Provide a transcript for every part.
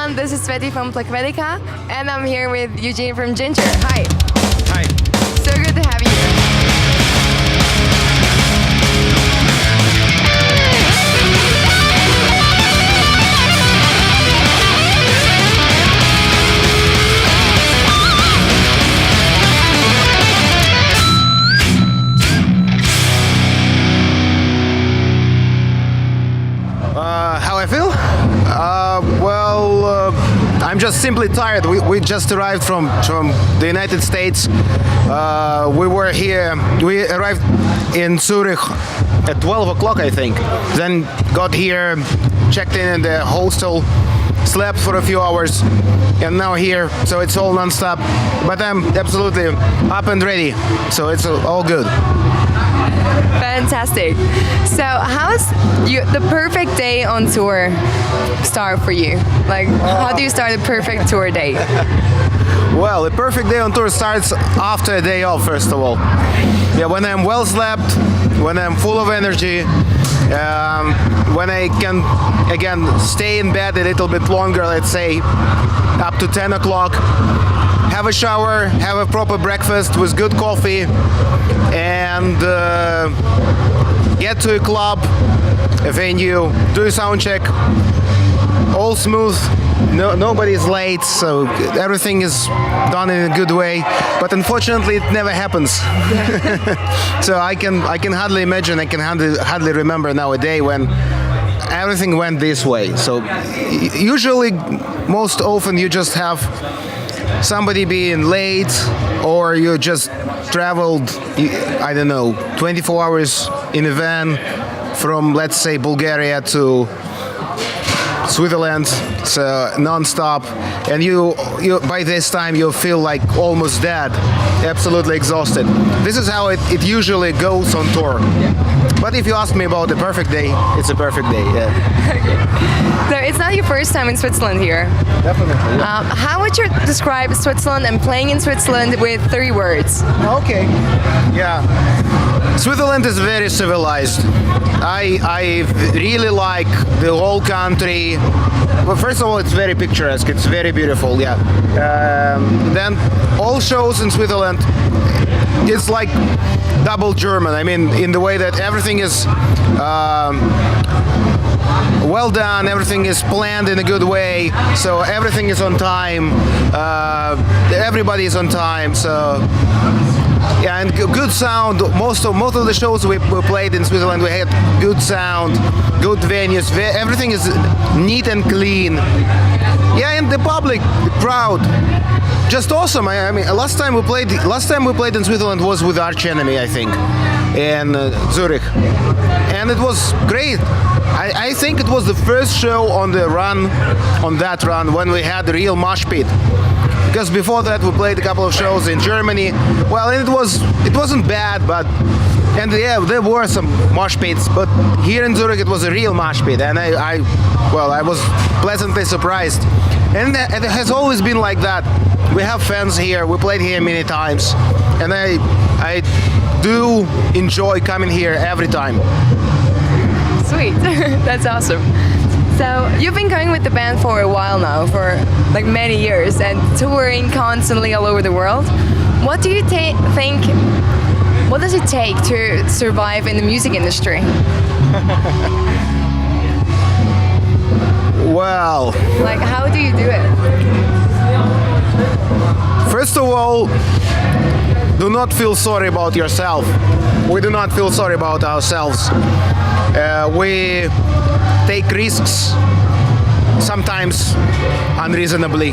everyone, this is Sveti from Klicke, and I'm here with Eugene from Jinjer. Hi. Hi. So good to have you here. How I feel? I'm just simply tired. We just arrived from the United States. We were here. We arrived in Zurich at 12 o'clock, I think. Then got here, checked in the hostel, slept for a few hours, and now here. So it's all non-stop. But I'm absolutely up and ready. So it's all good. Fantastic. So how's the perfect day on tour start for you? Like, how do you start a perfect tour day? Well, the perfect day on tour starts after a day off, first of all. Yeah, when I'm well slept, when I'm full of energy, when I can, again, stay in bed a little bit longer, let's say up to 10 o'clock, have a shower, have a proper breakfast with good coffee, and get to a club, a venue, do a sound check, all smooth, nobody's late, so everything is done in a good way. But unfortunately, it never happens. So I can hardly imagine, I can hardly remember now a day when everything went this way. So usually, most often, you just have somebody being late, or you just traveled, I don't know, 24 hours in a van from, let's say, Bulgaria to Switzerland, so non-stop, and you by this time you feel like almost dead, absolutely exhausted. This is how it usually goes on tour. Yeah. But if you ask me about the perfect day, it's a perfect day. Yeah. Okay. So it's not your first time in Switzerland here. Definitely. Yeah. How would you describe Switzerland and playing in Switzerland with 3 words? Okay. Yeah. Switzerland is very civilized. I really like the whole country. Well, first of all, it's very picturesque. It's very beautiful. Yeah. Then all shows in Switzerland, it's like double German. I mean, in the way that everything is well done, everything is planned in a good way, so everything is on time, everybody is on time, so yeah, and good sound. Most of the shows we played in Switzerland, we had good sound, good venues, everything is neat and clean. Yeah, and the public, the crowd, just awesome. I mean, last time we played in Switzerland was with Arch Enemy, I think, in Zurich, and it was great. I think it was the first show on that run when we had the real mosh pit. Because before that we played a couple of shows in Germany. Well, and it wasn't bad, and yeah, there were some mosh pits, but here in Zurich it was a real mosh pit, and I was pleasantly surprised. And it has always been like that. We have fans here. We played here many times, and I do enjoy coming here every time. Sweet. That's awesome. So you've been going with the band for a while now, for like many years, and touring constantly all over the world. What do you think? What does it take to survive in the music industry? Well, like, how do you do it? First of all, do not feel sorry about yourself. We do not feel sorry about ourselves. We take risks, sometimes unreasonably.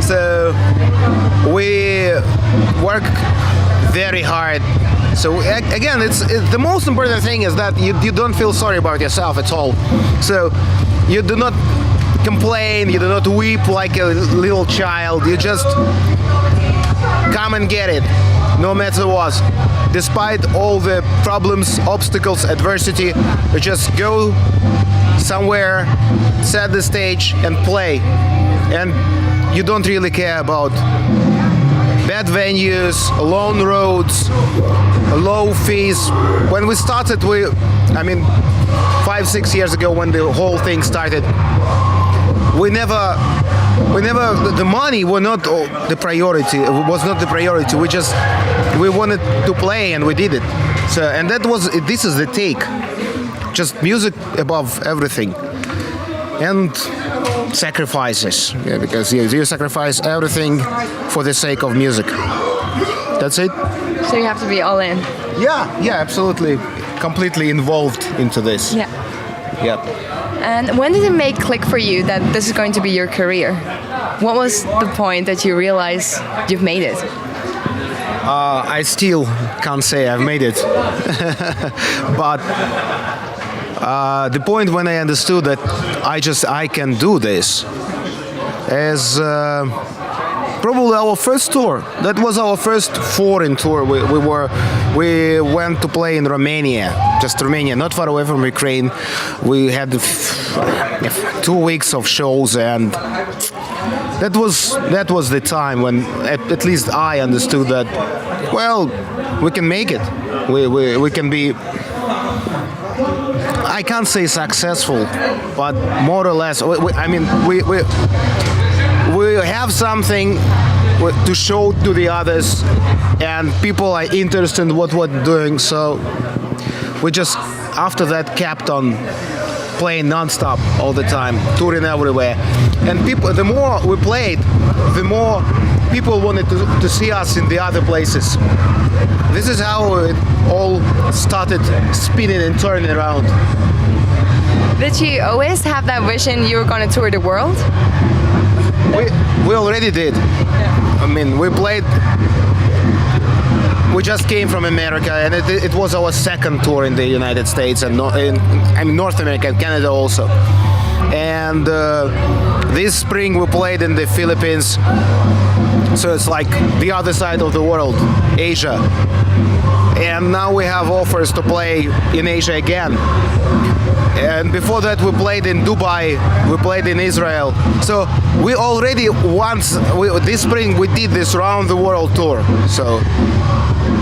So we work very hard. So again, it's the most important thing is that you don't feel sorry about yourself at all. So you do not complain, you do not weep like a little child. You just come and get it, no matter what. Despite all the problems, obstacles, adversity, you just go somewhere, set the stage and play. And you don't really care about bad venues, long roads, low fees. When we started, 5-6 years ago when the whole thing started, the money was not the priority. It was not the priority. We wanted to play and we did it. So, and this is the take. Just music above everything. And sacrifices, because you sacrifice everything for the sake of music. That's it. So you have to be all in. Yeah, absolutely, completely involved into this. Yeah. Yeah. And when did it make click for you that this is going to be your career? What was the point that you realized you've made it? I still can't say I've made it, but the point when I understood that I can do this is probably our first tour. That was our first foreign tour. We went to play in Romania, just Romania, not far away from Ukraine. We had 2 weeks of shows, and that was the time when at least I understood that, well, we can make it. We can be, I can't say successful, but more or less, we have something to show to the others, and people are interested in what we're doing. So we just, after that, kept on playing non-stop all the time, touring everywhere. And people, the more we played, the more people wanted to see us in the other places. This is how it all started spinning and turning around. Did you always have that vision you were going to tour the world? We already did. Yeah. I mean, we just came from America, and it was our second tour in the United States and North America and Canada also. And this spring we played in the Philippines, so it's like the other side of the world, Asia. And now we have offers to play in Asia again. And before that we played in Dubai, we played in Israel. So we already this spring we did this round the world tour. So,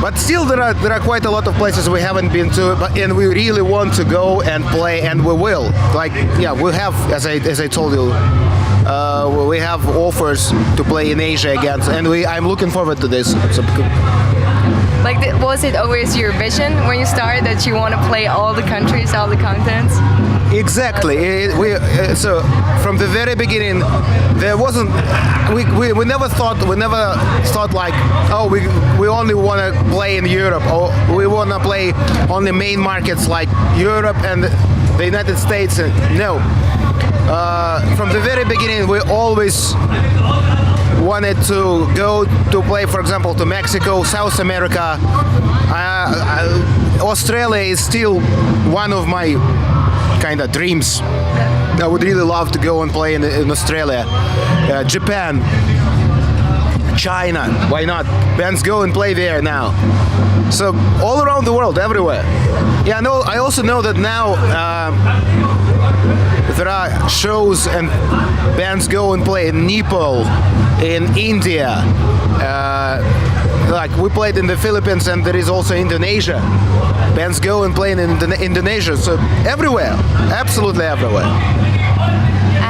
but still there are quite a lot of places we haven't been to, and we really want to go and play, and we will. Like, yeah, we have, as I told you, we have offers to play in Asia again, and I'm looking forward to this. So, like, was it always your vision when you started that you want to play all the countries, all the continents? Exactly. So from the very beginning, there wasn't. We never thought like, oh, we only want to play in Europe, or we want to play on the main markets like Europe and the United States. No. From the very beginning, we always wanted to go to play, for example, to Mexico, South America. Australia is still one of my kind of dreams. I would really love to go and play in Australia. Japan, China, why not? Bands go and play there now. So all around the world, everywhere. Yeah, no, I also know that now there are shows and bands go and play in Nepal, in India. Like we played in the Philippines, and there is also Indonesia. Bands go and play in Indonesia. So everywhere, absolutely everywhere.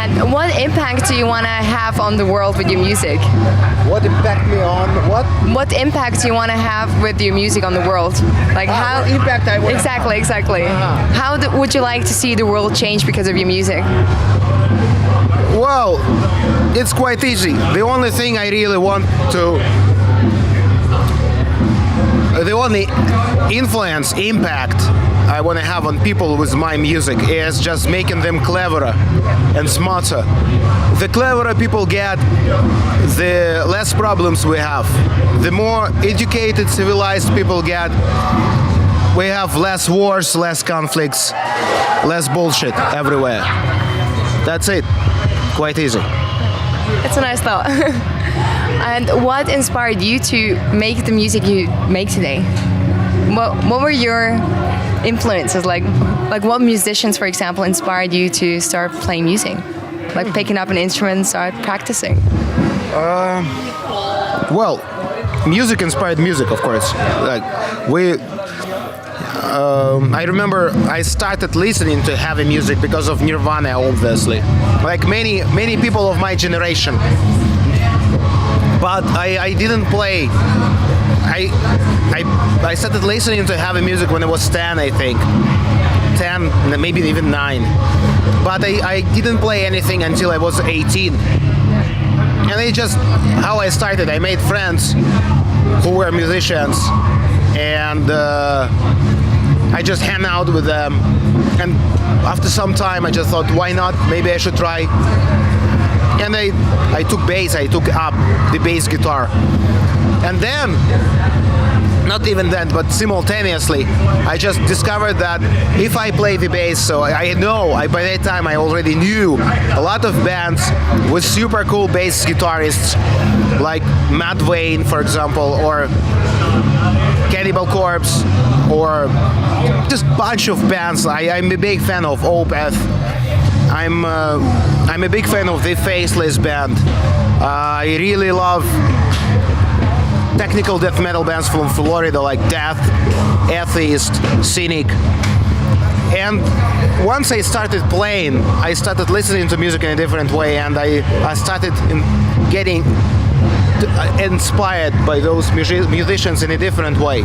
And what impact do you want to have on the world with your music? What impact me on what? What impact do you want to have with your music on the world? Like how impact I want. Exactly. How would you like to see the world change because of your music? Well, it's quite easy. The only thing I really want to, the only influence, impact I want to have on people with my music is just making them cleverer and smarter. The cleverer people get, the less problems we have. The more educated, civilized people get, we have less wars, less conflicts, less bullshit everywhere. That's it. Quite easy. It's a nice thought. And what inspired you to make the music you make today? What were your influences? Like what musicians, for example, inspired you to start playing music? Like picking up an instrument, start practicing? Well, music inspired music, of course. Like I remember I started listening to heavy music because of Nirvana, obviously, like many people of my generation. But I didn't play. I started listening to heavy music when I was 10, I think. 10, maybe even 9. But I didn't play anything until I was 18. And it's just how I started. I made friends who were musicians, and I just hang out with them. And after some time, I just thought, why not? Maybe I should try. And I took bass. I took up the bass guitar. And then, not even then, but simultaneously, I just discovered that if I play the bass, so I know, by that time I already knew a lot of bands with super cool bass guitarists, like Matt Wayne, for example, or Cannibal Corpse, or just a bunch of bands. I'm a big fan of Opeth. I'm a big fan of the Faceless band. I really love technical death metal bands from Florida like Death, Atheist, Cynic. And once I started playing, I started listening to music in a different way, and I started getting inspired by those musicians in a different way.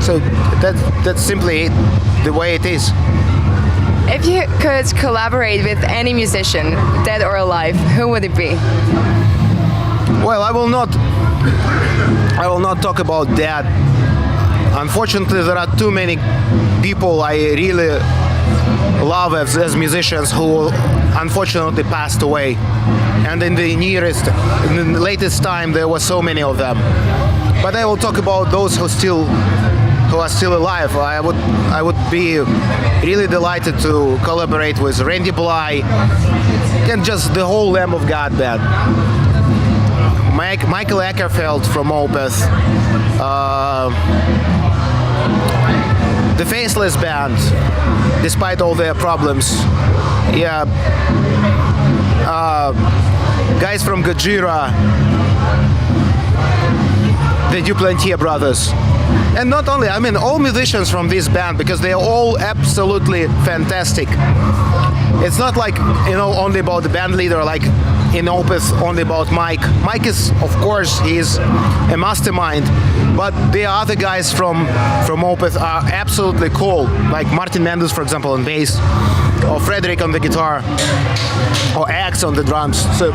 So that's simply the way it is. If you could collaborate with any musician, dead or alive, who would it be? Well, I will not talk about that. Unfortunately, there are too many people I really love as musicians who unfortunately passed away. And in the latest time, there were so many of them. But I will talk about those who are still alive. I would be really delighted to collaborate with Randy Bly and just the whole Lamb of God band. Michael Ackerfeld from Opeth, the Faceless band, despite all their problems. Yeah, guys from Gojira, the Duplantier brothers. And not only, I mean, all musicians from this band, because they are all absolutely fantastic. It's not like, only about the band leader, like in Opeth, only about Mike. Mike is, of course, he's a mastermind, but the other guys from Opeth are absolutely cool, like Martin Mendes, for example, on bass, or Frederick on the guitar, or Axe on the drums. So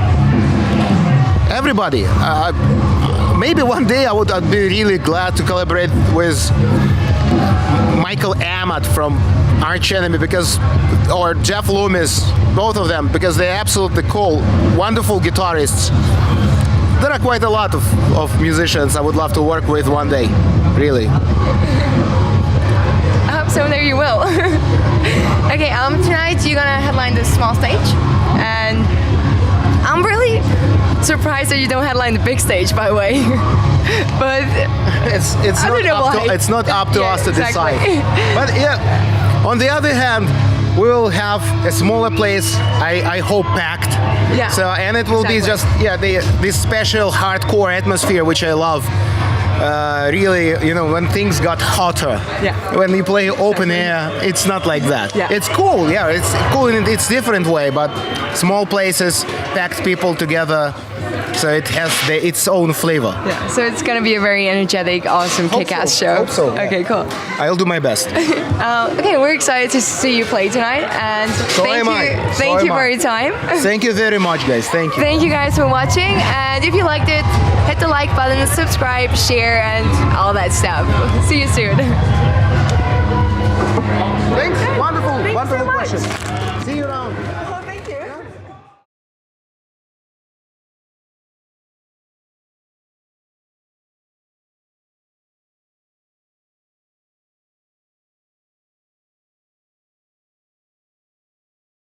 everybody. Maybe one day I'd be really glad to collaborate with Michael Amott from Arch Enemy, or Jeff Loomis, both of them, because they're absolutely cool, wonderful guitarists. There are quite a lot of musicians I would love to work with one day, really. I hope someday you will. Okay, tonight you're gonna headline this small stage, and I'm really surprised that you don't headline the big stage, by the way. But it's not up to us to decide. But yeah, on the other hand, we will have a smaller place, I hope packed. Yeah. So, and it will be just this special hardcore atmosphere which I love. Really, when things got hotter. Yeah. When you play open air, it's not like that. Yeah. It's cool, it's cool in its different way, but small places, packed people together, so it has its own flavor. Yeah. So it's gonna be a very energetic, awesome, kick-ass show. Hope so. Okay, cool. I'll do my best. Okay, we're excited to see you play tonight, and thank you for your time. Thank you very much, guys. Thank you. Thank you guys for watching, and if you liked it, hit the like button, subscribe, share, and all that stuff. See you soon. Thanks. Wonderful. Thanks wonderful so much. question. See you around.